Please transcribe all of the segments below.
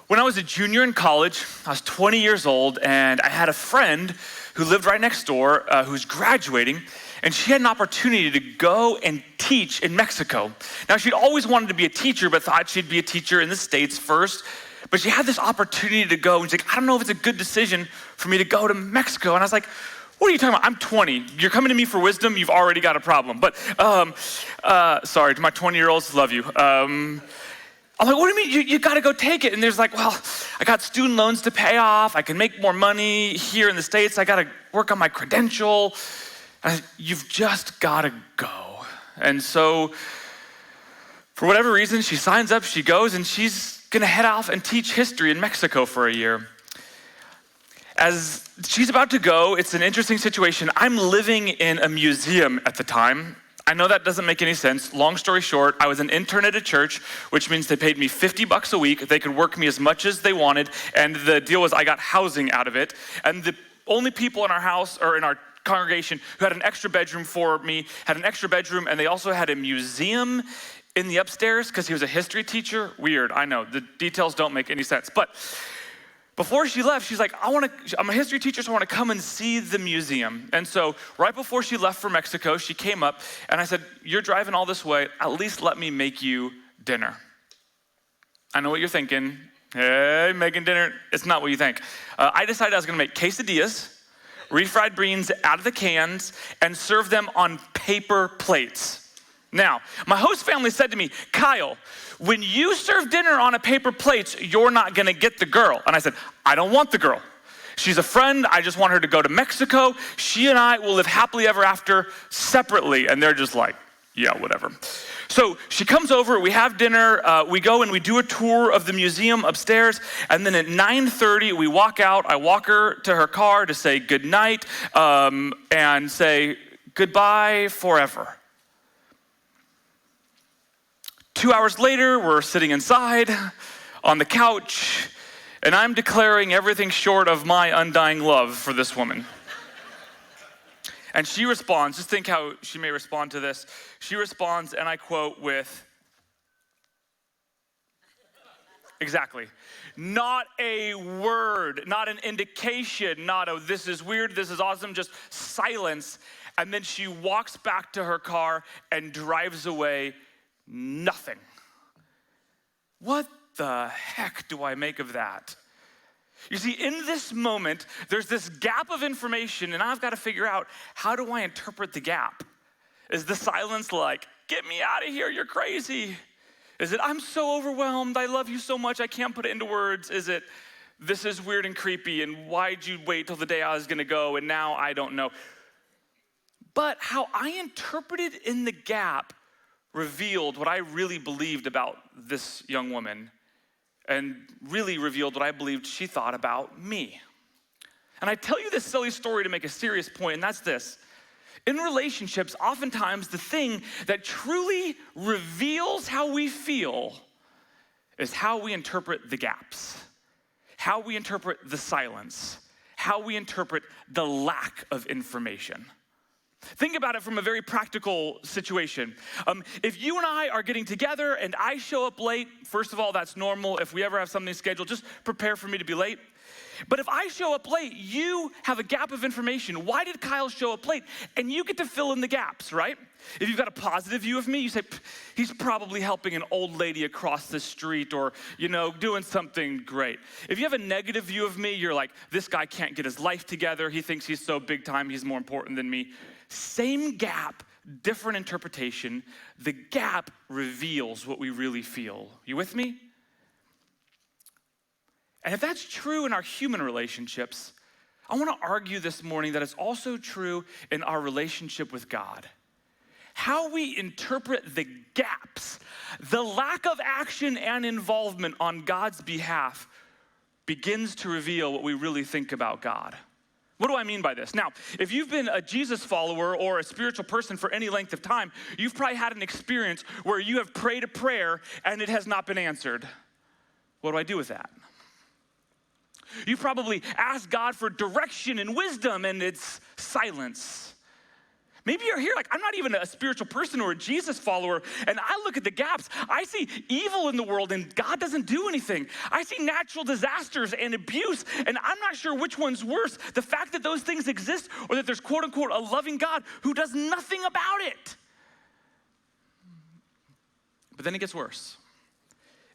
When I was a junior in college, I was 20 years old, and I had a friend who lived right next door who's graduating, and she had an opportunity to go and teach in Mexico. Now, she'd always wanted to be a teacher, but thought she'd be a teacher in the States first. But she had this opportunity to go, and she's like, I don't know if it's a good decision for me to go to Mexico. And I was like, what are you talking about? I'm 20. You're coming to me for wisdom? You've already got a problem. But, sorry, to my 20-year-olds, love you. I'm like, what do you mean? You got to go take it. And there's like, well, I got student loans to pay off. I can make more money here in the States. I got to work on my credential. And I said, you've just got to go. And so for whatever reason, she signs up, she goes, and she's going to head off and teach history in Mexico for a year. As she's about to go, it's an interesting situation. I'm living in a museum at the time. I know that doesn't make any sense. Long story short, I was an intern at a church, which means they paid me $50 a week. They could work me as much as they wanted, and the deal was I got housing out of it. And the only people in our house or in our congregation who had an extra bedroom for me had an extra bedroom, and they also had a museum in the upstairs because he was a history teacher. Weird, I know. The details don't make any sense. But before she left, she's like, I'm a history teacher, so I want to come and see the museum. And so right before she left for Mexico, she came up, and I said, you're driving all this way, at least let me make you dinner. I know what you're thinking. Hey, making dinner, it's not what you think. I decided I was going to make quesadillas, refried beans out of the cans, and serve them on paper plates. Now, my host family said to me, Kyle, when you serve dinner on a paper plate, you're not gonna get the girl. And I said, I don't want the girl. She's a friend, I just want her to go to Mexico. She and I will live happily ever after separately. And they're just like, yeah, whatever. So she comes over, we have dinner, we go and we do a tour of the museum upstairs, and then at 9:30 we walk out. I walk her to her car to say goodnight and say goodbye forever. 2 hours later, we're sitting inside on the couch, and I'm declaring everything short of my undying love for this woman. And she responds, just think how she may respond to this. She responds, and I quote, with, exactly. Not a word, not an indication, not a this is weird, this is awesome, just silence. And then she walks back to her car and drives away. Nothing. What the heck do I make of that? You see, in this moment, there's this gap of information, and I've got to figure out, how do I interpret the gap? Is the silence like, get me out of here, you're crazy? Is it, I'm so overwhelmed, I love you so much, I can't put it into words? Is it, this is weird and creepy, and why'd you wait till the day I was gonna go, and now I don't know? But how I interpreted in the gap revealed what I really believed about this young woman, and really revealed what I believed she thought about me. And I tell you this silly story to make a serious point, and that's this. In relationships, oftentimes the thing that truly reveals how we feel is how we interpret the gaps, how we interpret the silence, how we interpret the lack of information. Think about it from a very practical situation. If you and I are getting together and I show up late, first of all, that's normal. If we ever have something scheduled, just prepare for me to be late. But if I show up late, you have a gap of information. Why did Kyle show up late? And you get to fill in the gaps, right? If you've got a positive view of me, you say, he's probably helping an old lady across the street, or, doing something great. If you have a negative view of me, you're like, this guy can't get his life together. He thinks he's so big time, he's more important than me. Same gap, different interpretation. The gap reveals what we really feel. You with me? And if that's true in our human relationships, I want to argue this morning that it's also true in our relationship with God. How we interpret the gaps, the lack of action and involvement on God's behalf begins to reveal what we really think about God. What do I mean by this? Now, if you've been a Jesus follower or a spiritual person for any length of time, you've probably had an experience where you have prayed a prayer and it has not been answered. What do I do with that? You probably asked God for direction and wisdom and it's silence. Maybe you're here like, I'm not even a spiritual person or a Jesus follower, and I look at the gaps. I see evil in the world, and God doesn't do anything. I see natural disasters and abuse, and I'm not sure which one's worse. The fact that those things exist, or that there's quote unquote a loving God who does nothing about it. But then it gets worse.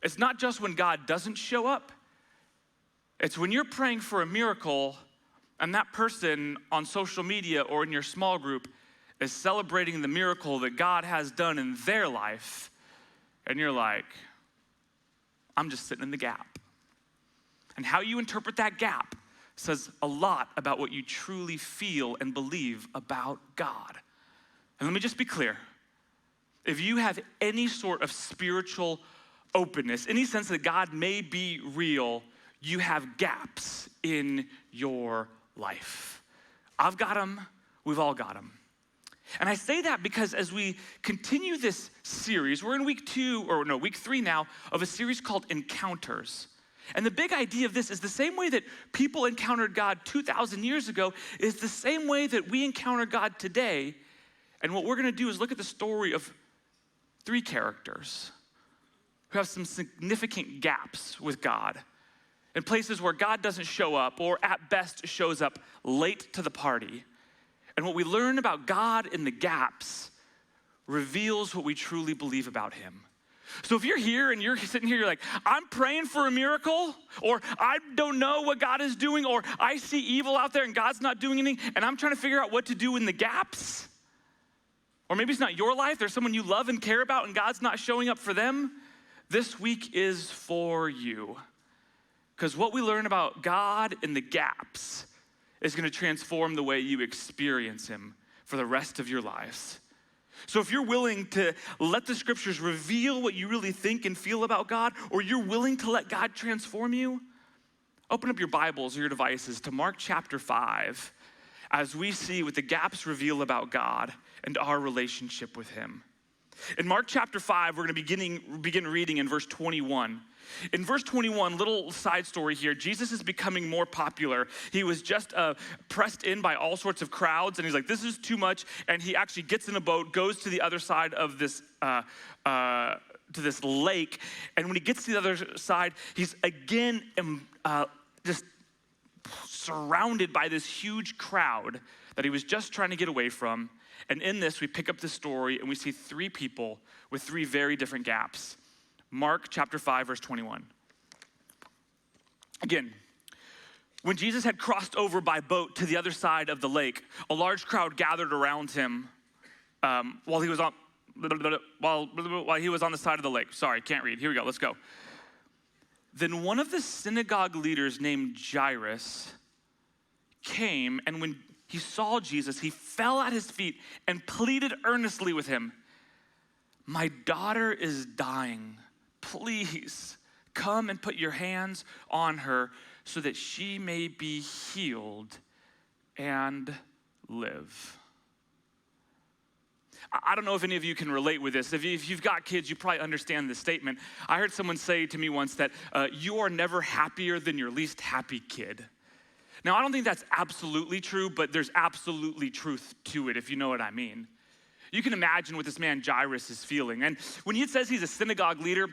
It's not just when God doesn't show up. It's when you're praying for a miracle and that person on social media or in your small group is celebrating the miracle that God has done in their life, and you're like, I'm just sitting in the gap. And how you interpret that gap says a lot about what you truly feel and believe about God. And let me just be clear. If you have any sort of spiritual openness, any sense that God may be real, you have gaps in your life. I've got them, we've all got them. And I say that because as we continue this series, we're in week 3 now of a series called Encounters. And the big idea of this is the same way that people encountered God 2,000 years ago is the same way that we encounter God today. And what we're gonna do is look at the story of 3 characters who have some significant gaps with God in places where God doesn't show up, or at best shows up late to the party. And what we learn about God in the gaps reveals what we truly believe about him. So if you're here and you're sitting here, you're like, I'm praying for a miracle, or I don't know what God is doing, or I see evil out there and God's not doing anything, and I'm trying to figure out what to do in the gaps. Or maybe it's not your life, there's someone you love and care about and God's not showing up for them. This week is for you. Because what we learn about God in the gaps is gonna transform the way you experience him for the rest of your lives. So if you're willing to let the scriptures reveal what you really think and feel about God, or you're willing to let God transform you, open up your Bibles or your devices to Mark chapter 5 as we see what the gaps reveal about God and our relationship with him. In Mark chapter 5, we're gonna begin reading in verse 21. In verse 21, little side story here, Jesus is becoming more popular. He was just pressed in by all sorts of crowds, and he's like, this is too much, and he actually gets in a boat, goes to the other side of this to this lake, and when he gets to the other side, he's again just surrounded by this huge crowd that he was just trying to get away from. And in this, we pick up the story and we see 3 people with 3 very different gaps. Mark chapter 5, verse 21. Again, when Jesus had crossed over by boat to the other side of the lake, a large crowd gathered around him while he was on the side of the lake. Sorry, can't read. Here we go, let's go. Then one of the synagogue leaders named Jairus came, and when he saw Jesus, he fell at his feet and pleaded earnestly with him. My daughter is dying. Please come and put your hands on her so that she may be healed and live. I don't know if any of you can relate with this. If you've got kids, you probably understand this statement. I heard someone say to me once that you are never happier than your least happy kid. Now, I don't think that's absolutely true, but there's absolutely truth to it, if you know what I mean. You can imagine what this man Jairus is feeling. And when he says he's a synagogue leader,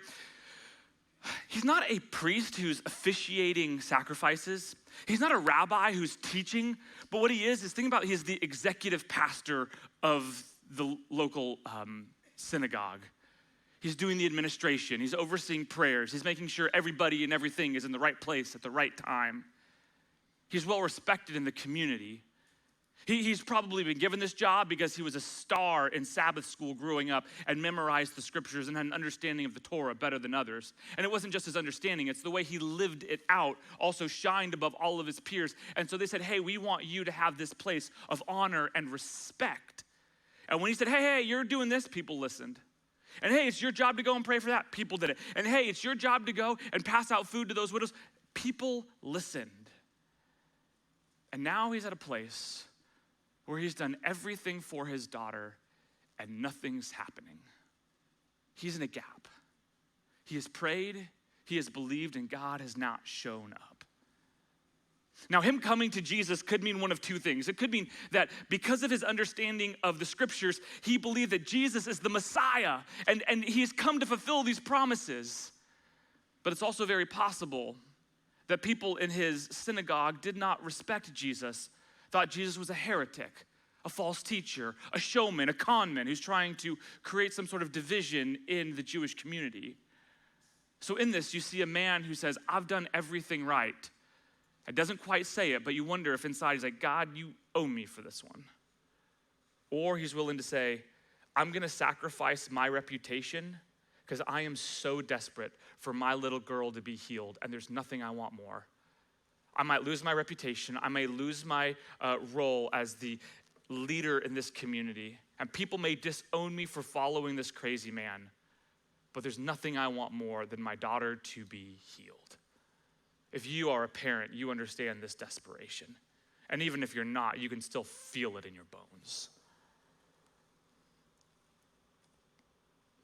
he's not a priest who's officiating sacrifices. He's not a rabbi who's teaching, but what he is think about, he is the executive pastor of the local synagogue. He's doing the administration. He's overseeing prayers. He's making sure everybody and everything is in the right place at the right time. He's well respected in the community. He's probably been given this job because he was a star in Sabbath school growing up and memorized the scriptures and had an understanding of the Torah better than others. And it wasn't just his understanding, it's the way he lived it out also shined above all of his peers. And so they said, hey, we want you to have this place of honor and respect. And when he said, hey, you're doing this, people listened. And hey, it's your job to go and pray for that, people did it. And hey, it's your job to go and pass out food to those widows, people listened. And now he's at a place where he's done everything for his daughter and nothing's happening. He's in a gap. He has prayed, he has believed, and God has not shown up. Now, him coming to Jesus could mean one of two things. It could mean that because of his understanding of the scriptures, he believed that Jesus is the Messiah and he has come to fulfill these promises. But it's also very possible that people in his synagogue did not respect Jesus, thought Jesus was a heretic, a false teacher, a showman, a conman who's trying to create some sort of division in the Jewish community. So in this, you see a man who says, I've done everything right. It doesn't quite say it, but you wonder if inside he's like, God, you owe me for this one. Or he's willing to say, I'm gonna sacrifice my reputation because I am so desperate for my little girl to be healed, and there's nothing I want more. I might lose my reputation. I may lose my role as the leader in this community, and people may disown me for following this crazy man, but there's nothing I want more than my daughter to be healed. If you are a parent, you understand this desperation. And even if you're not, you can still feel it in your bones.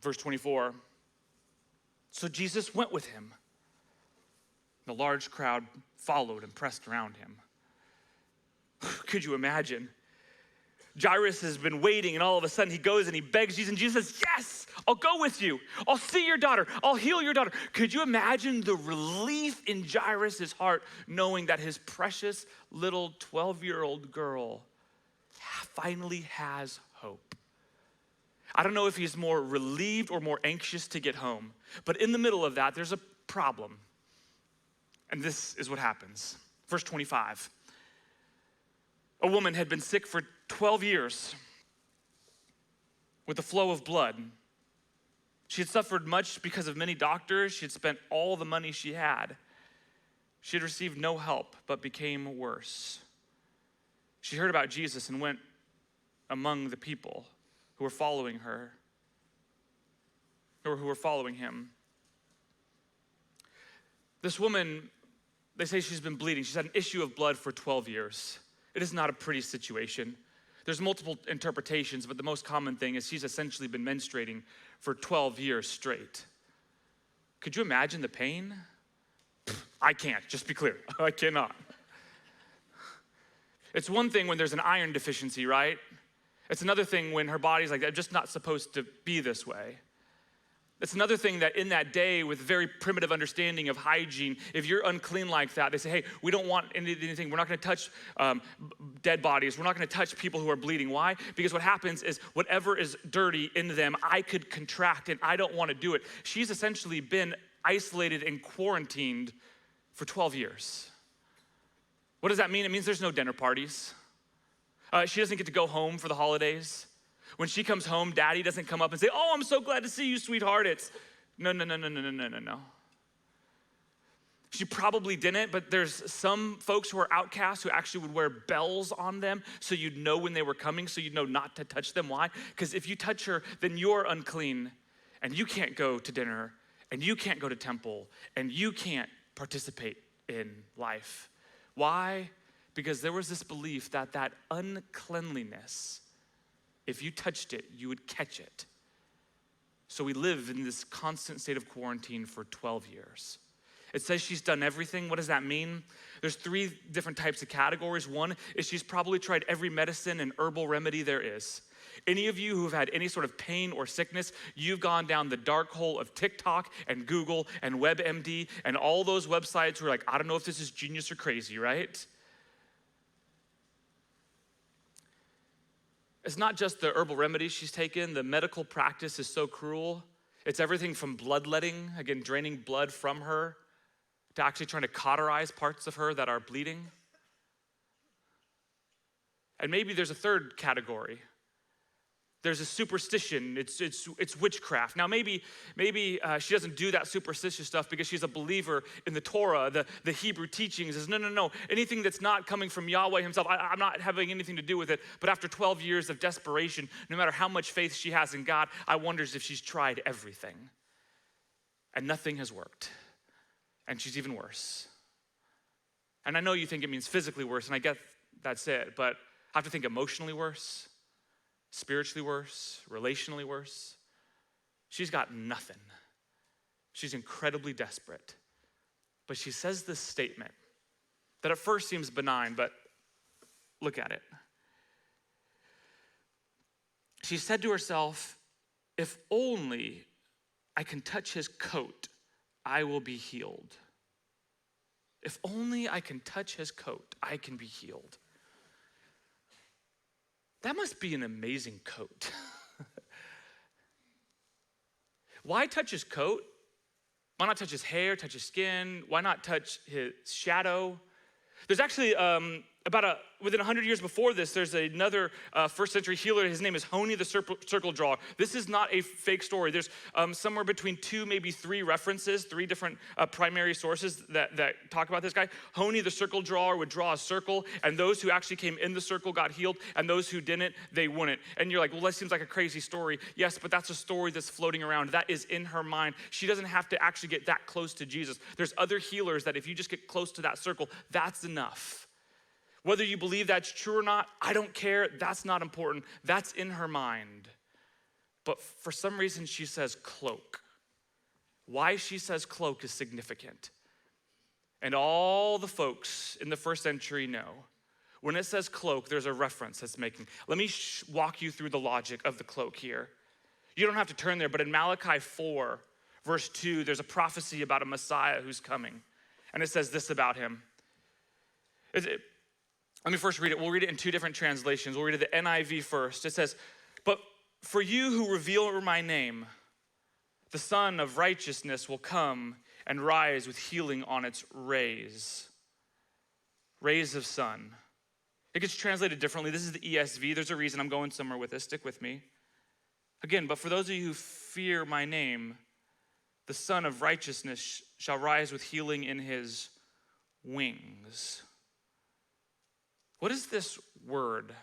Verse 24, so Jesus went with him. The large crowd followed and pressed around him. Could you imagine? Jairus has been waiting, and all of a sudden he goes and he begs Jesus, and Jesus says, yes, I'll go with you. I'll see your daughter. I'll heal your daughter. Could you imagine the relief in Jairus' heart knowing that his precious little 12-year-old girl finally has hope? I don't know if he's more relieved or more anxious to get home, but in the middle of that, there's a problem. And this is what happens. Verse 25. A woman had been sick for 12 years with a flow of blood. She had suffered much because of many doctors. She had spent all the money she had. She had received no help, but became worse. She heard about Jesus and went among the people who were following her, or who were following him. This woman, they say she's been bleeding. She's had an issue of blood for 12 years. It is not a pretty situation. There's multiple interpretations, but the most common thing is she's essentially been menstruating for 12 years straight. Could you imagine the pain? I can't, just be clear. I cannot. It's one thing when there's an iron deficiency, right? It's another thing when her body's like, I'm just not supposed to be this way. It's another thing that in that day with very primitive understanding of hygiene, if you're unclean like that, they say, hey, we don't want anything. We're not gonna touch dead bodies. We're not gonna touch people who are bleeding. Why? Because what happens is whatever is dirty in them, I could contract and I don't wanna do it. She's essentially been isolated and quarantined for 12 years. What does that mean? It means there's no dinner parties. She doesn't get to go home for the holidays. When she comes home, daddy doesn't come up and say, oh, I'm so glad to see you, sweetheart. It's no. She probably didn't, but there's some folks who are outcasts who actually would wear bells on them so you'd know when they were coming, so you'd know not to touch them. Why? Because if you touch her, then you're unclean and you can't go to dinner and you can't go to temple and you can't participate in life. Why? Because there was this belief that that uncleanliness, if you touched it, you would catch it. So we live in this constant state of quarantine for 12 years. It says she's done everything. What does that mean? There's 3 different types of categories. One is she's probably tried every medicine and herbal remedy there is. Any of you who've had any sort of pain or sickness, you've gone down the dark hole of TikTok and Google and WebMD and all those websites who are like, I don't know if this is genius or crazy, right? It's not just the herbal remedies she's taken. The medical practice is so cruel. It's everything from bloodletting, again, draining blood from her, to actually trying to cauterize parts of her that are bleeding. And maybe there's a third category. There's a superstition, it's witchcraft. Now maybe she doesn't do that superstitious stuff because she's a believer in the Torah, the Hebrew teachings. Is no. Anything that's not coming from Yahweh himself, I'm not having anything to do with it. But after 12 years of desperation, no matter how much faith she has in God, I wonders if she's tried everything. And nothing has worked. And she's even worse. And I know you think it means physically worse, and I get that's it, but I have to think emotionally worse. Spiritually worse, relationally worse. She's got nothing. She's incredibly desperate. But she says this statement that at first seems benign, but look at it. She said to herself, if only I can touch his coat, I will be healed. If only I can touch his coat, I can be healed. That must be an amazing coat. Why touch his coat? Why not touch his hair, touch his skin? Why not touch his shadow? There's actually within 100 years before this, there's another first century healer. His name is Honi the circle drawer. This is not a fake story. There's somewhere between 2, maybe 3 references, 3 different primary sources that talk about this guy. Honi the circle drawer would draw a circle, and those who actually came in the circle got healed, and those who didn't, they wouldn't. And you're like, well, that seems like a crazy story. Yes, but that's a story that's floating around. That is in her mind. She doesn't have to actually get that close to Jesus. There's other healers that if you just get close to that circle, that's enough. Whether you believe that's true or not, I don't care. That's not important. That's in her mind. But for some reason, she says cloak. Why she says cloak is significant. And all the folks in the first century know when it says cloak, there's a reference that's making. Let me walk you through the logic of the cloak here. You don't have to turn there, but in Malachi 4, verse 2, there's a prophecy about a Messiah who's coming. And it says this about him. Let me first read it. We'll read it in 2 different translations. We'll read it the NIV first. It says, but for you who reveal my name, the Son of Righteousness will come and rise with healing on its rays. Rays of sun. It gets translated differently. This is the ESV. There's a reason I'm going somewhere with this. Stick with me. Again, but for those of you who fear my name, the Son of Righteousness shall rise with healing in his wings. What is this word?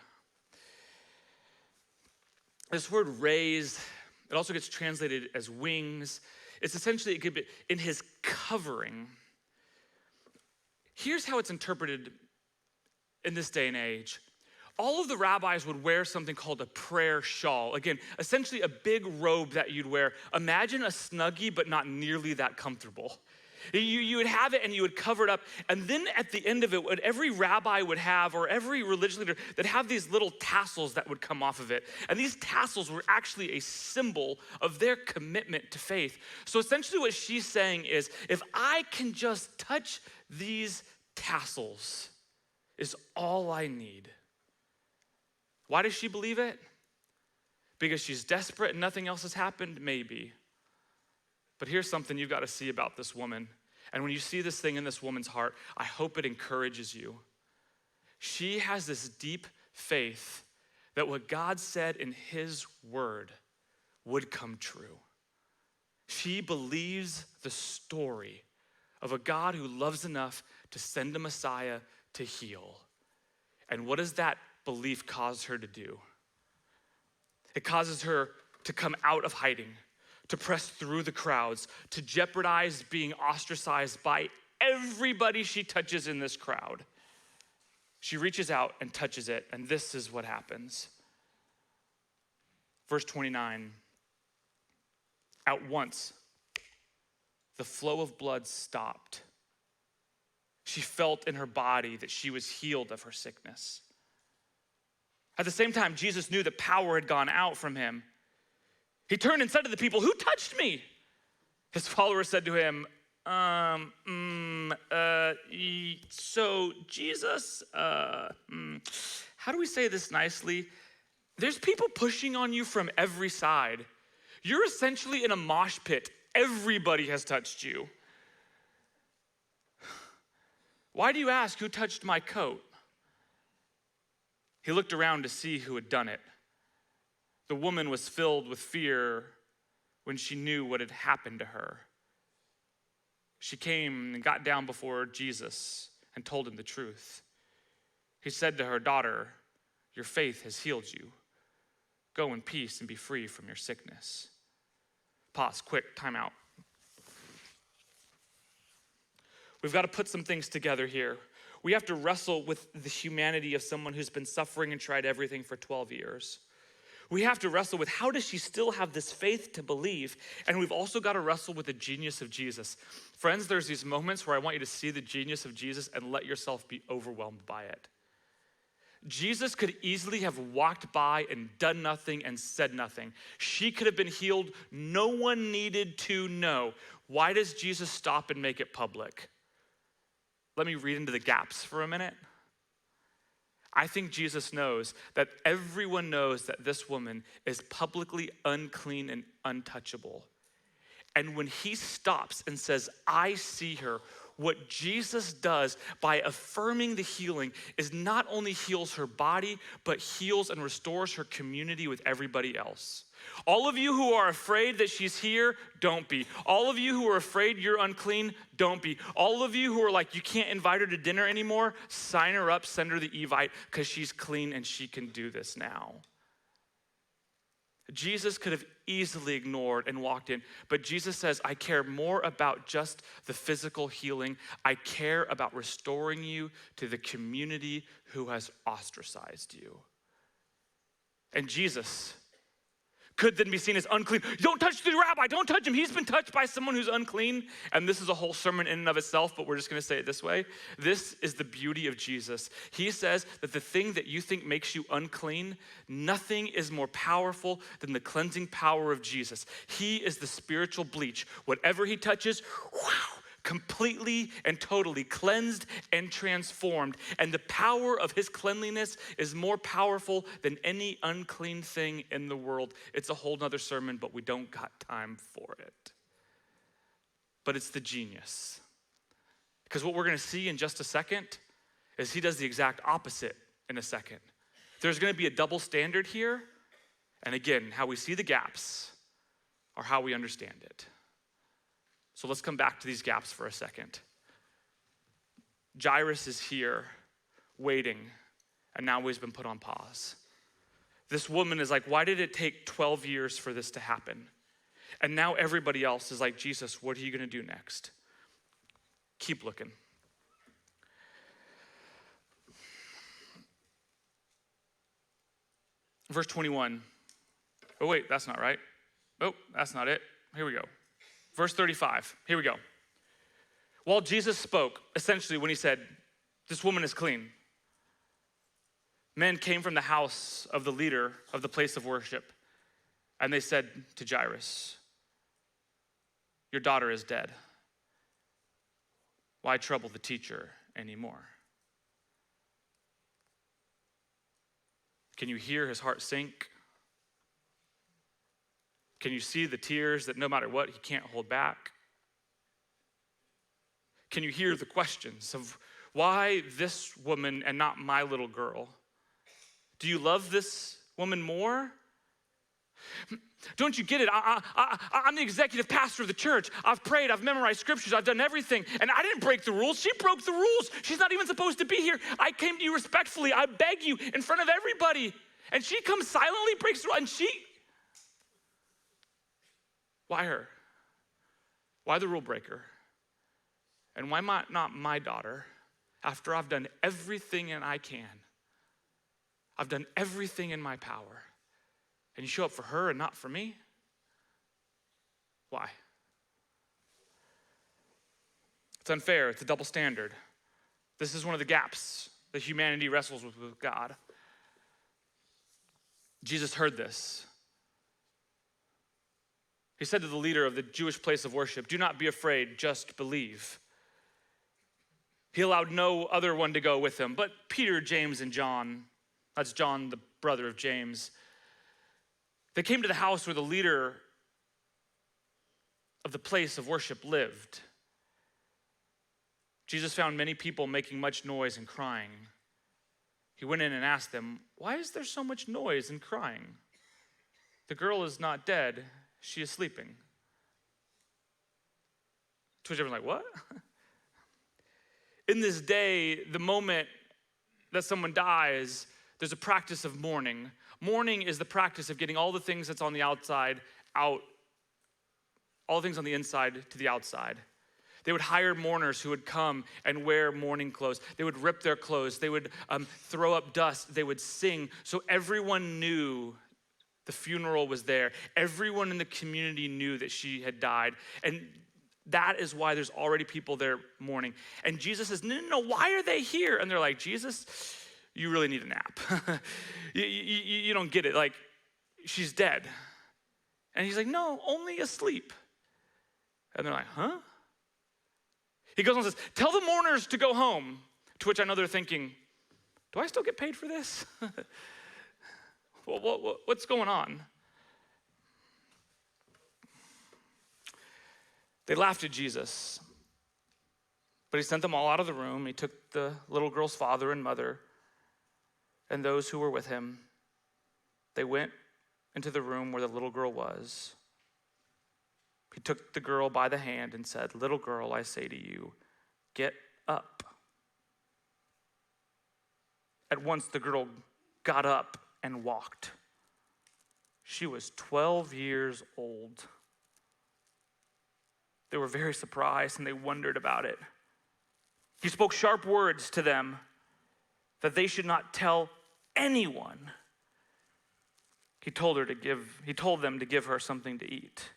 This word rays, it also gets translated as wings. It's essentially, it could be in his covering. Here's how it's interpreted in this day and age. All of the rabbis would wear something called a prayer shawl. Again, essentially a big robe that you'd wear. Imagine a Snuggie, but not nearly that comfortable. You would have it and you would cover it up. And then at the end of it, what every rabbi would have, or every religious leader, they'd have these little tassels that would come off of it. And these tassels were actually a symbol of their commitment to faith. So essentially what she's saying is, if I can just touch these tassels, is all I need. Why does she believe it? Because she's desperate and nothing else has happened? Maybe. But here's something you've got to see about this woman. And when you see this thing in this woman's heart, I hope it encourages you. She has this deep faith that what God said in his word would come true. She believes the story of a God who loves enough to send a Messiah to heal. And what does that belief cause her to do? It causes her to come out of hiding, to press through the crowds, to jeopardize being ostracized by everybody she touches in this crowd. She reaches out and touches it, and this is what happens. Verse 29, at once, the flow of blood stopped. She felt in her body that she was healed of her sickness. At the same time, Jesus knew that power had gone out from him. He turned and said to the people, who touched me? His followers said to him, so Jesus, how do we say this nicely? There's people pushing on you from every side. You're essentially in a mosh pit. Everybody has touched you. Why do you ask who touched my coat? He looked around to see who had done it. The woman was filled with fear when she knew what had happened to her. She came and got down before Jesus and told him the truth. He said to her, daughter, your faith has healed you. Go in peace and be free from your sickness. Pause, quick, time out. We've got to put some things together here. We have to wrestle with the humanity of someone who's been suffering and tried everything for 12 years. we have to wrestle with how does she still have this faith to believe? And we've also got to wrestle with the genius of Jesus. Friends, there's these moments where I want you to see the genius of Jesus and let yourself be overwhelmed by it. Jesus could easily have walked by and done nothing and said nothing. She could have been healed. No one needed to know. Why does Jesus stop and make it public? Let me read into the gaps for a minute. I think Jesus knows that everyone knows that this woman is publicly unclean and untouchable. And when he stops and says, I see her, what Jesus does by affirming the healing is not only heals her body, but heals and restores her community with everybody else. All of you who are afraid that she's here, don't be. All of you who are afraid you're unclean, don't be. All of you who are like, you can't invite her to dinner anymore, sign her up, send her the Evite because she's clean and she can do this now. Jesus could have easily ignored and walked in, but Jesus says, I care more about just the physical healing. I care about restoring you to the community who has ostracized you. And Jesus could then be seen as unclean. Don't touch the rabbi, don't touch him. He's been touched by someone who's unclean. And this is a whole sermon in and of itself, but we're just gonna say it this way. This is the beauty of Jesus. He says that the thing that you think makes you unclean, nothing is more powerful than the cleansing power of Jesus. He is the spiritual bleach. Whatever he touches, completely and totally cleansed and transformed. And the power of his cleanliness is more powerful than any unclean thing in the world. It's a whole nother sermon, but we don't got time for it. But it's the genius. Because what we're gonna see in just a second is he does the exact opposite in a second. There's gonna be a double standard here. And again, how we see the gaps are how we understand it. So let's come back to these gaps for a second. Jairus is here waiting, and now he's been put on pause. This woman is like, why did it take 12 years for this to happen? And now everybody else is like, Jesus, what are you gonna do next? Keep looking. Verse 21. Oh wait, that's not right. Oh, that's not it. Here we go. Verse 35, here we go. While Jesus spoke, essentially when he said, this woman is clean, men came from the house of the leader of the place of worship, and they said to Jairus, your daughter is dead. Why trouble the teacher anymore? Can you hear his heart sink? Can you see the tears that no matter what, he can't hold back? Can you hear the questions of why this woman and not my little girl? Do you love this woman more? Don't you get it? I'm the executive pastor of the church. I've prayed, I've memorized scriptures, I've done everything, and I didn't break the rules. She broke the rules. She's not even supposed to be here. I came to you respectfully. I beg you in front of everybody. And she comes silently, breaks the rule, and why her? Why the rule breaker? And why not my daughter after I've done everything and I can? I've done everything in my power. And you show up for her and not for me? Why? It's unfair. It's a double standard. This is one of the gaps that humanity wrestles with God. Jesus heard this. He said to the leader of the Jewish place of worship, do not be afraid, just believe. He allowed no other one to go with him, but Peter, James, and John, that's John, the brother of James, they came to the house where the leader of the place of worship lived. Jesus found many people making much noise and crying. He went in and asked them, why is there so much noise and crying? The girl is not dead. She is sleeping. To which everyone's like, what? In this day, the moment that someone dies, there's a practice of mourning. Mourning is the practice of getting all the things that's on the outside out, all the things on the inside to the outside. They would hire mourners who would come and wear mourning clothes. They would rip their clothes. They would throw up dust. They would sing. So everyone knew The funeral was there. Everyone in the community knew that she had died. And that is why there's already people there mourning. And Jesus says, no, why are they here? And they're like, Jesus, you really need a nap. you don't get it. Like, she's dead. And he's like, no, only asleep. And they're like, huh? He goes on and says, tell the mourners to go home. To which I know they're thinking, do I still get paid for this? What's going on? They laughed at Jesus, but he sent them all out of the room. He took the little girl's father and mother and those who were with him. They went into the room where the little girl was. He took the girl by the hand and said, little girl, I say to you, get up. At once the girl got up and walked. She was 12 years old. They were very surprised and they wondered about it. He spoke sharp words to them that they should not tell anyone. He told them to give her something to eat.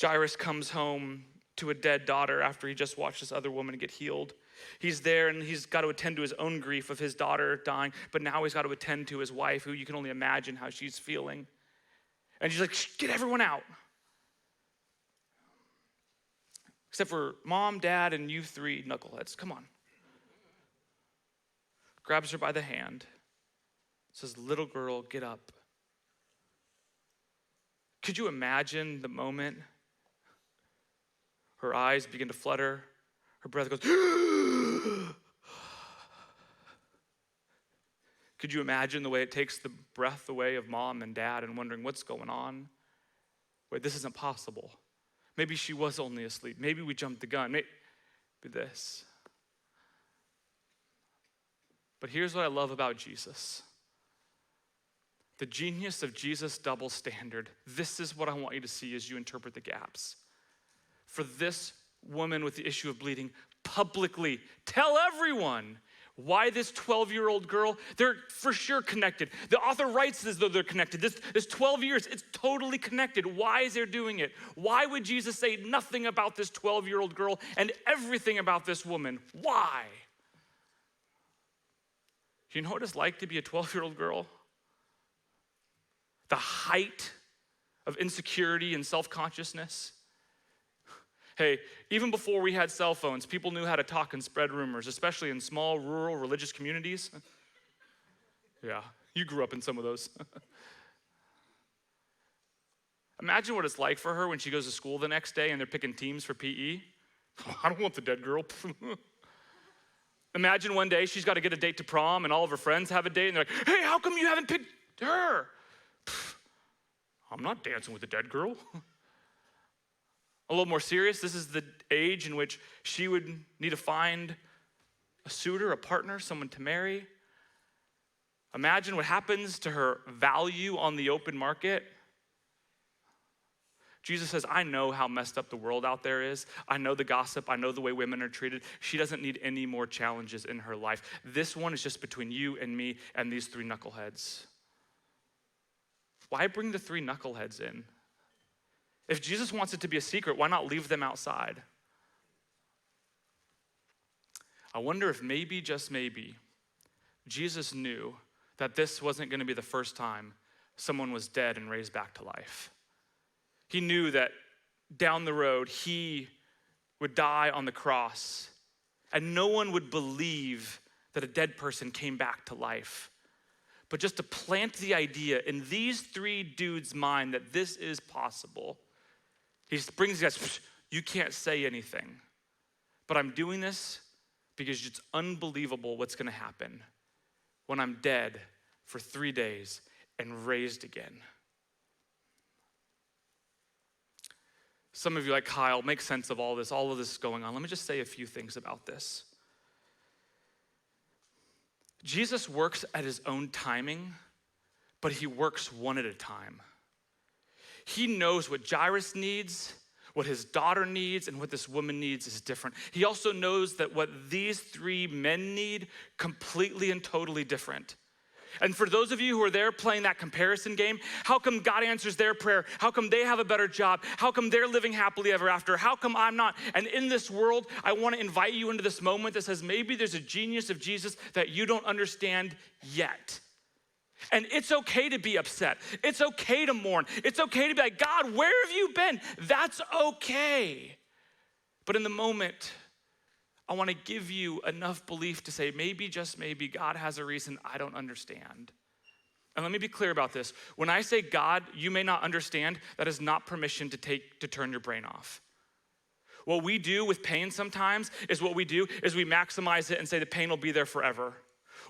Jairus comes home to a dead daughter after he just watched this other woman get healed. He's there and he's got to attend to his own grief of his daughter dying, but now he's got to attend to his wife, who you can only imagine how she's feeling. And he's like, get everyone out. Except for mom, dad, and you three knuckleheads. Come on. Grabs her by the hand. Says, little girl, get up. Could you imagine the moment? Her eyes begin to flutter. Her breath goes. Could you imagine the way it takes the breath away of mom and dad and wondering what's going on? Wait, this isn't possible. Maybe she was only asleep. Maybe we jumped the gun. Maybe this. But here's what I love about Jesus. The genius of Jesus' double standard. This is what I want you to see as you interpret the gaps. For this woman with the issue of bleeding, publicly tell everyone why this 12-year-old girl, they're for sure connected. The author writes as though they're connected. This 12 years, it's totally connected. Why is there doing it? Why would Jesus say nothing about this 12-year-old girl and everything about this woman? Why? Do you know what it's like to be a 12-year-old girl? The height of insecurity and self-consciousness. Hey, even before we had cell phones, people knew how to talk and spread rumors, especially in small, rural, religious communities. Yeah, you grew up in some of those. Imagine what it's like for her when she goes to school the next day and they're picking teams for PE. I don't want the dead girl. Imagine one day she's got to get a date to prom and all of her friends have a date and they're like, hey, how come you haven't picked her? I'm not dancing with the dead girl. A little more serious, this is the age in which she would need to find a suitor, a partner, someone to marry. Imagine what happens to her value on the open market. Jesus says, I know how messed up the world out there is. I know the gossip. I know the way women are treated. She doesn't need any more challenges in her life. This one is just between you and me and these three knuckleheads. Why bring the three knuckleheads in? If Jesus wants it to be a secret, why not leave them outside? I wonder if maybe, just maybe, Jesus knew that this wasn't going to be the first time someone was dead and raised back to life. He knew that down the road, he would die on the cross, and no one would believe that a dead person came back to life. But just to plant the idea in these three dudes' mind that this is possible, he brings these guys, you can't say anything, but I'm doing this because it's unbelievable what's gonna happen when I'm dead for 3 days and raised again. Some of you, like Kyle, make sense of all of this is going on. Let me just say a few things about this. Jesus works at his own timing, but he works one at a time. He knows what Jairus needs what his daughter needs and what this woman needs is different. He also knows that what these three men need, completely and totally different. And for those of you who are there playing that comparison game, how come God answers their prayer? How come they have a better job? How come they're living happily ever after? How come I'm not? And in this world, I want to invite you into this moment that says maybe there's a genius of Jesus that you don't understand yet. And it's okay to be upset. It's okay to mourn. It's okay to be like, God, where have you been? That's okay. But in the moment, I want to give you enough belief to say, maybe, just maybe, God has a reason I don't understand. And let me be clear about this. When I say God, you may not understand, that is not permission to turn your brain off. What we do with pain sometimes is we maximize it and say the pain will be there forever.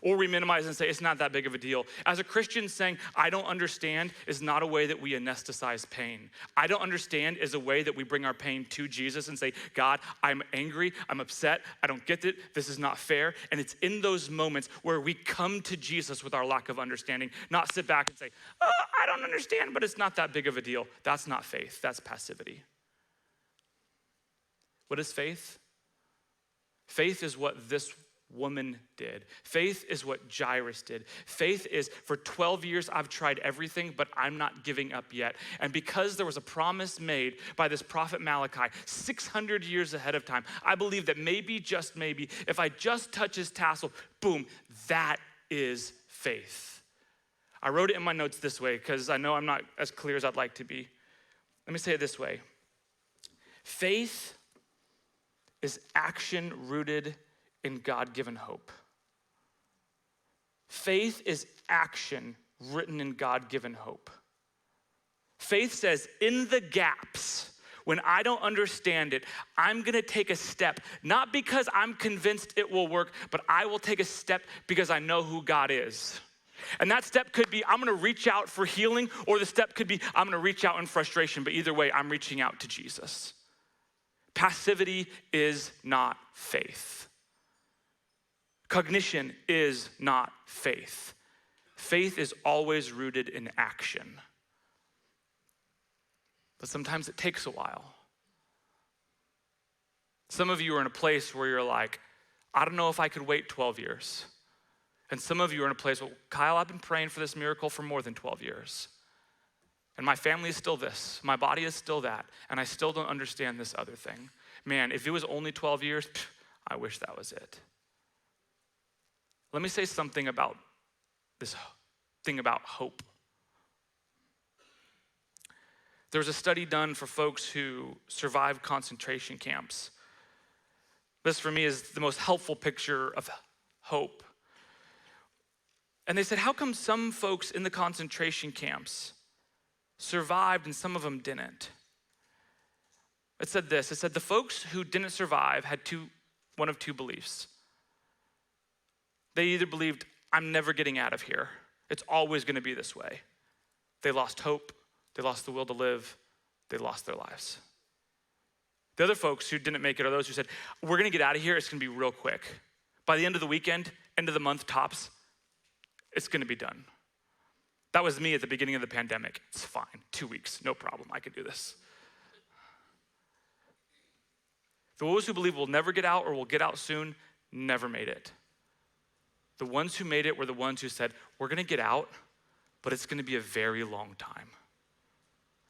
Or we minimize and say it's not that big of a deal. As a Christian, saying I don't understand is not a way that we anesthetize pain. I don't understand is a way that we bring our pain to Jesus and say, God, I'm angry, I'm upset, I don't get it, this is not fair. And it's in those moments where we come to Jesus with our lack of understanding, not sit back and say, oh, I don't understand, but it's not that big of a deal. That's not faith, that's passivity. What is faith? Faith is what this woman did. Faith is what Jairus did. Faith is, for 12 years, I've tried everything, but I'm not giving up yet. And because there was a promise made by this prophet Malachi 600 years ahead of time, I believe that maybe, just maybe, if I just touch his tassel, boom, that is faith. I wrote it in my notes this way because I know I'm not as clear as I'd like to be. Let me say it this way. Faith is action rooted in God-given hope. Faith is action written in God-given hope. Faith says, in the gaps, when I don't understand it, I'm gonna take a step, not because I'm convinced it will work, but I will take a step because I know who God is. And that step could be, I'm gonna reach out for healing, or the step could be, I'm gonna reach out in frustration, but either way, I'm reaching out to Jesus. Passivity is not faith. Cognition is not faith. Faith is always rooted in action. But sometimes it takes a while. Some of you are in a place where you're like, I don't know if I could wait 12 years. And some of you are in a place, well, Kyle, I've been praying for this miracle for more than 12 years. And my family is still this, my body is still that, and I still don't understand this other thing. Man, if it was only 12 years, I wish that was it. Let me say something about this thing about hope. There was a study done for folks who survived concentration camps. This, for me, is the most helpful picture of hope. And they said, how come some folks in the concentration camps survived and some of them didn't? It said this, it said the folks who didn't survive had one of two beliefs. They either believed, I'm never getting out of here. It's always gonna be this way. They lost hope, they lost the will to live, they lost their lives. The other folks who didn't make it are those who said, we're gonna get out of here, it's gonna be real quick. By the end of the weekend, end of the month tops, it's gonna be done. That was me at the beginning of the pandemic. It's fine, 2 weeks, no problem, I can do this. Those who believe we'll never get out or will get out soon, never made it. The ones who made it were the ones who said, we're gonna get out, but it's gonna be a very long time.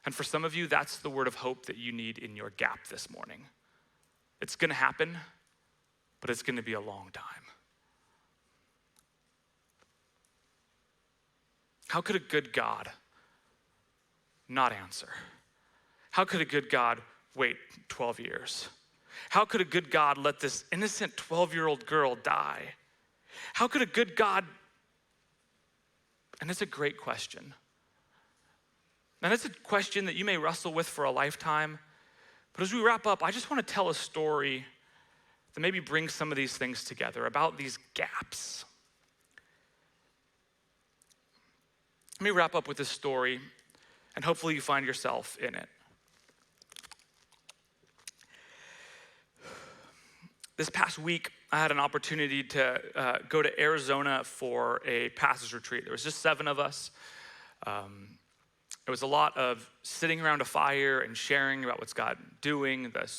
And for some of you, that's the word of hope that you need in your gap this morning. It's gonna happen, but it's gonna be a long time. How could a good God not answer? How could a good God wait 12 years? How could a good God let this innocent 12-year-old girl die? How could a good God, and it's a great question. And it's a question that you may wrestle with for a lifetime. But as we wrap up, I just want to tell a story that maybe brings some of these things together, about these gaps. Let me wrap up with this story, and hopefully you find yourself in it. This past week, I had an opportunity to go to Arizona for a pastor's retreat. There was just 7 of us. It was a lot of sitting around a fire and sharing about what's God doing, the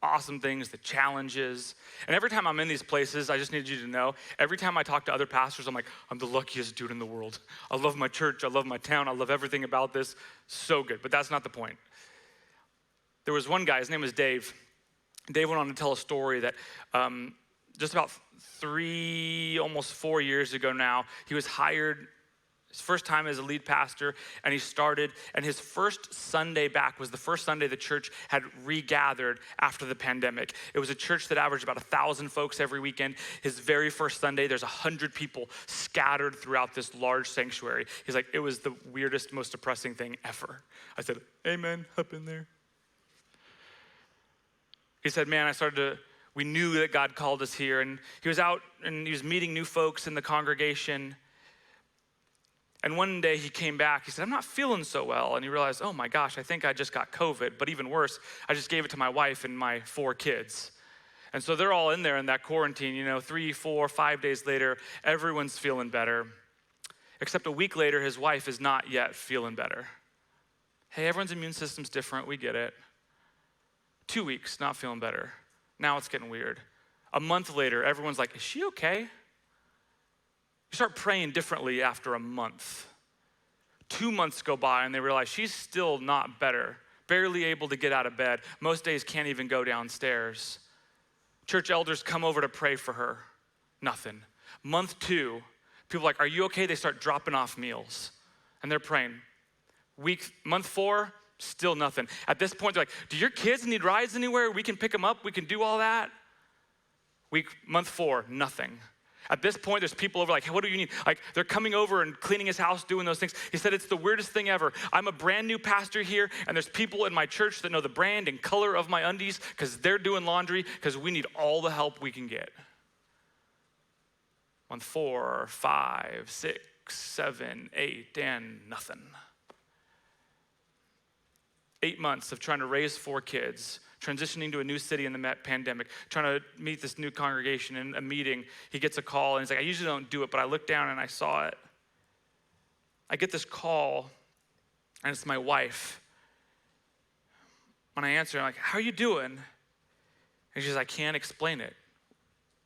awesome things, the challenges. And every time I'm in these places, I just need you to know, every time I talk to other pastors, I'm like, I'm the luckiest dude in the world. I love my church, I love my town, I love everything about this. So good, but that's not the point. There was one guy, his name was Dave. Dave went on to tell a story that just about 3, almost 4 years ago now, he was hired his first time as a lead pastor, and he started, and his first Sunday back was the first Sunday the church had regathered after the pandemic. It was a church that averaged about 1,000 folks every weekend. His very first Sunday, there's 100 people scattered throughout this large sanctuary. He's like, it was the weirdest, most depressing thing ever. I said, amen, up in there. He said, man, we knew that God called us here, and he was out and he was meeting new folks in the congregation. And one day he came back, he said, I'm not feeling so well. And he realized, oh my gosh, I think I just got COVID, but even worse, I just gave it to my wife and my 4 kids. And so they're all in there in that quarantine, 3, 4, 5 days later, everyone's feeling better. Except a week later, his wife is not yet feeling better. Hey, everyone's immune system's different, we get it. 2 weeks, not feeling better. Now it's getting weird. A month later, everyone's like, is she okay? You start praying differently after a month. 2 months go by and they realize she's still not better, barely able to get out of bed. Most days can't even go downstairs. Church elders come over to pray for her. Nothing. Month 2, people are like, are you okay? They start dropping off meals and they're praying. Month 4, still nothing. At this point, they're like, do your kids need rides anywhere? We can pick them up. We can do all that. Month 4, nothing. At this point, there's people over like, hey, what do you need? Like, they're coming over and cleaning his house, doing those things. He said, it's the weirdest thing ever. I'm a brand new pastor here, and there's people in my church that know the brand and color of my undies because they're doing laundry because we need all the help we can get. Month 4, 5, 6, 7, 8, and nothing. 8 months of trying to raise 4 kids, transitioning to a new city in the pandemic, trying to meet this new congregation in a meeting. He gets a call and he's like, I usually don't do it, but I looked down and I saw it. I get this call and it's my wife. When I answer, I'm like, how are you doing? And she's like, I can't explain it.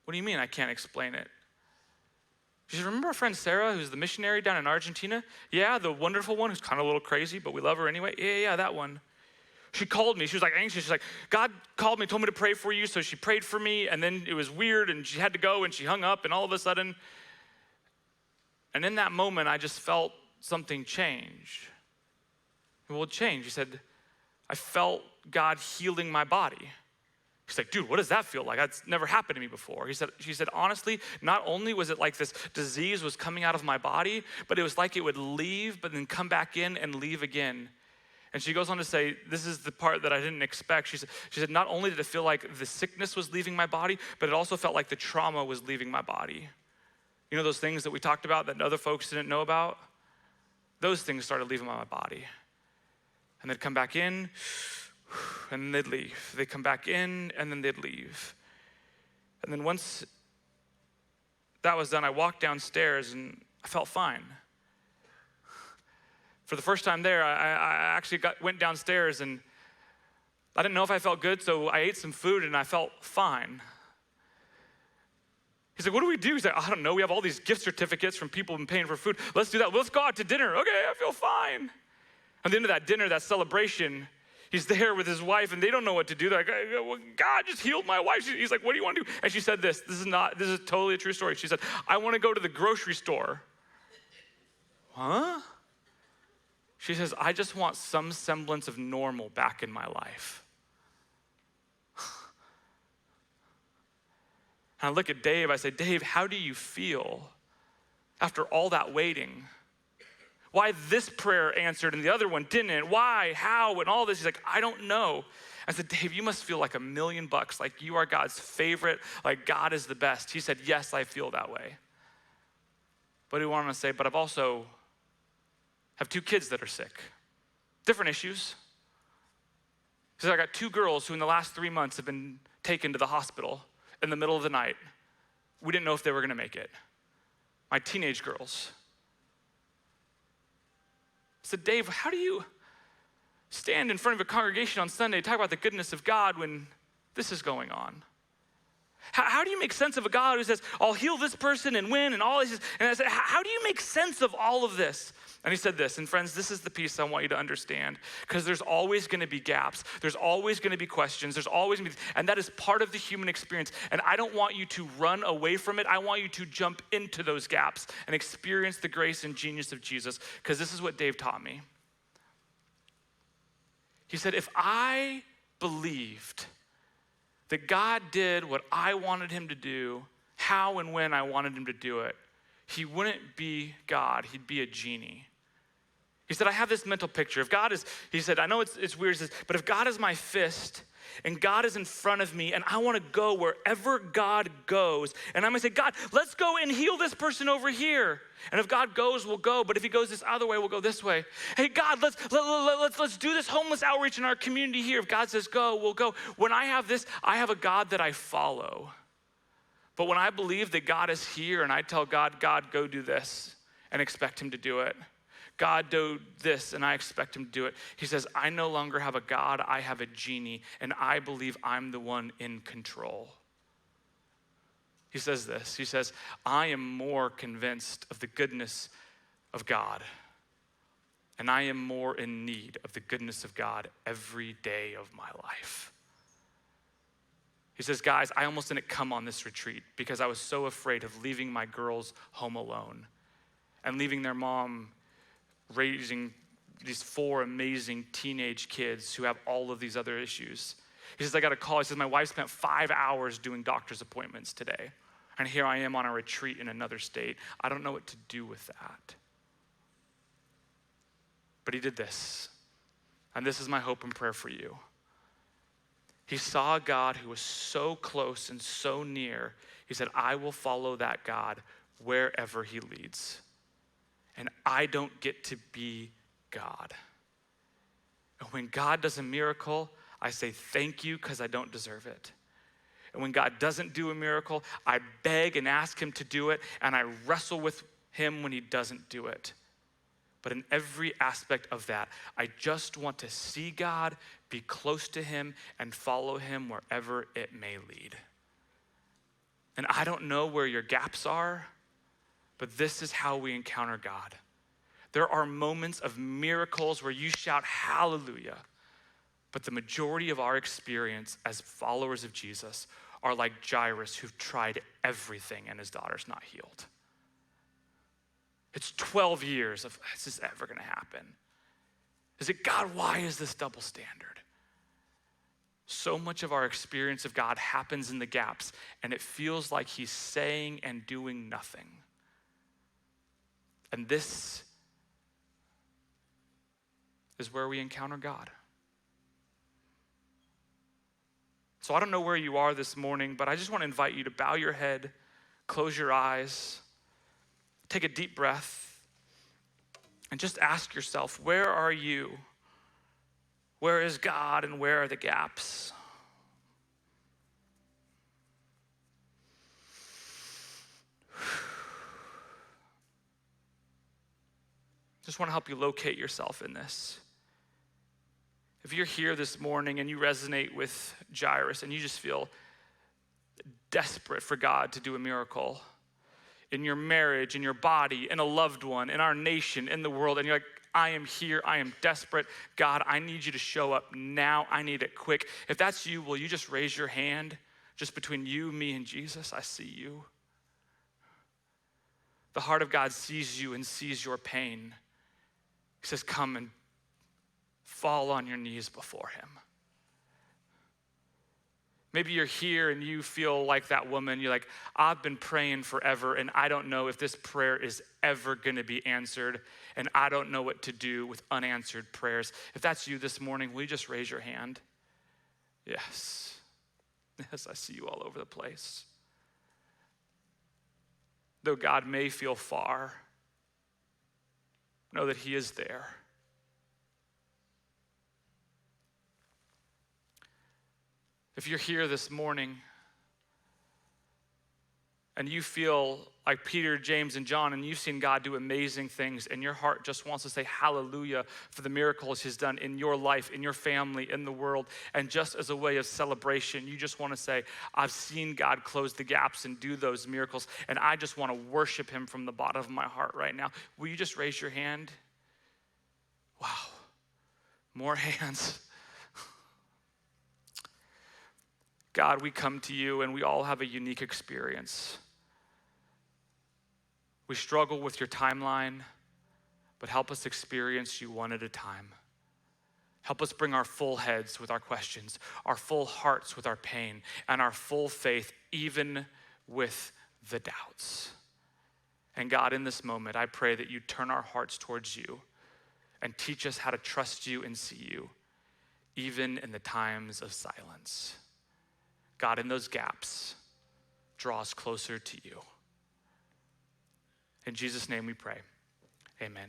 What do you mean I can't explain it? She said, remember our friend Sarah, who's the missionary down in Argentina? Yeah, the wonderful one who's kind of a little crazy, but we love her anyway. Yeah, that one. She called me. She was like anxious. She's like, God called me, told me to pray for you. So she prayed for me. And then it was weird and she had to go and she hung up and all of a sudden, and in that moment, I just felt something change. Well, it changed. He said, I felt God healing my body. He's like, dude, what does that feel like? That's never happened to me before. She said, honestly, not only was it like this disease was coming out of my body, but it was like it would leave, but then come back in and leave again. And she goes on to say, this is the part that I didn't expect. She said, not only did it feel like the sickness was leaving my body, but it also felt like the trauma was leaving my body. You know those things that we talked about that other folks didn't know about? Those things started leaving my body. And they'd come back in, and then they'd leave. They'd come back in, and then they'd leave. And then once that was done, I walked downstairs, and I felt fine. For the first time there, I actually went downstairs and I didn't know if I felt good, so I ate some food and I felt fine. He's like, what do we do? He's like, I don't know. We have all these gift certificates from people who've been paying for food. Let's do that. Let's go out to dinner. Okay, I feel fine. At the end of that dinner, that celebration, he's there with his wife and they don't know what to do. They're like, well, God just healed my wife. He's like, what do you want to do? And she said this is totally a true story. She said, I want to go to the grocery store. Huh? She says, I just want some semblance of normal back in my life. And I look at Dave, I say, Dave, how do you feel after all that waiting? Why this prayer answered and the other one didn't? Why, how, and all this? He's like, I don't know. I said, Dave, you must feel like $1 million, like you are God's favorite, like God is the best. He said, yes, I feel that way. But he wanted to say, but I've also have 2 kids that are sick. Different issues. He said, I got 2 girls who in the last 3 months have been taken to the hospital in the middle of the night. We didn't know if they were gonna make it. My teenage girls. said, Dave, how do you stand in front of a congregation on Sunday and talk about the goodness of God when this is going on? How do you make sense of a God who says, I'll heal this person and win and all this? And I said, how do you make sense of all of this? And he said this, and friends, this is the piece I want you to understand, because there's always gonna be gaps. There's always gonna be questions. There's always gonna be, and that is part of the human experience. And I don't want you to run away from it. I want you to jump into those gaps and experience the grace and genius of Jesus, because this is what Dave taught me. He said, if I believed that God did what I wanted him to do, how and when I wanted him to do it, he wouldn't be God, he'd be a genie. He said, I have this mental picture. If God is, he said, I know it's weird, he says, but if God is my fist and God is in front of me and I wanna go wherever God goes, and I'm gonna say, God, let's go and heal this person over here. And if God goes, we'll go, but if he goes this other way, we'll go this way. Hey, God, let's do this homeless outreach in our community here. If God says go, we'll go. When I have this, I have a God that I follow. But when I believe that God is here and I tell God, God, go do this, and expect him to do it. God, do this, and I expect him to do it. He says, I no longer have a God, I have a genie, and I believe I'm the one in control. He says this, he says, I am more convinced of the goodness of God, and I am more in need of the goodness of God every day of my life. He says, guys, I almost didn't come on this retreat because I was so afraid of leaving my girls home alone and leaving their mom raising these 4 amazing teenage kids who have all of these other issues. He says, I got a call. He says, my wife spent 5 hours doing doctor's appointments today. And here I am on a retreat in another state. I don't know what to do with that. But he did this. And this is my hope and prayer for you. He saw a God who was so close and so near. He said, I will follow that God wherever he leads. And I don't get to be God. And when God does a miracle, I say thank you because I don't deserve it. And when God doesn't do a miracle, I beg and ask him to do it, and I wrestle with him when he doesn't do it. But in every aspect of that, I just want to see God, be close to him, and follow him wherever it may lead. And I don't know where your gaps are, but this is how we encounter God. There are moments of miracles where you shout hallelujah, but the majority of our experience as followers of Jesus are like Jairus, who've tried everything and his daughter's not healed. It's 12 years of, is this ever gonna happen? Is it, God, why is this double standard? So much of our experience of God happens in the gaps, and it feels like he's saying and doing nothing. And this is where we encounter God. So I don't know where you are this morning, but I just want to invite you to bow your head, close your eyes, take a deep breath, and just ask yourself, where are you? Where is God and where are the gaps? Just want to help you locate yourself in this. If you're here this morning and you resonate with Jairus and you just feel desperate for God to do a miracle in your marriage, in your body, in a loved one, in our nation, in the world, and you're like, I am here, I am desperate. God, I need you to show up now. I need it quick. If that's you, will you just raise your hand just between you, me, and Jesus? I see you. The heart of God sees you and sees your pain. He says, come and fall on your knees before him. Maybe you're here and you feel like that woman. You're like, I've been praying forever and I don't know if this prayer is ever gonna be answered, and I don't know what to do with unanswered prayers. If that's you this morning, will you just raise your hand? Yes. Yes, I see you all over the place. Though God may feel far, know that he is there. If you're here this morning and you feel like Peter, James, and John, and you've seen God do amazing things, and your heart just wants to say hallelujah for the miracles he's done in your life, in your family, in the world, and just as a way of celebration, you just want to say, I've seen God close the gaps and do those miracles, and I just want to worship him from the bottom of my heart right now. Will you just raise your hand? Wow, more hands. God, we come to you and we all have a unique experience. We struggle with your timeline, but help us experience you one at a time. Help us bring our full heads with our questions, our full hearts with our pain, and our full faith even with the doubts. And God, in this moment, I pray that you turn our hearts towards you and teach us how to trust you and see you, even in the times of silence. God, in those gaps, draw us closer to you. In Jesus' name we pray, amen.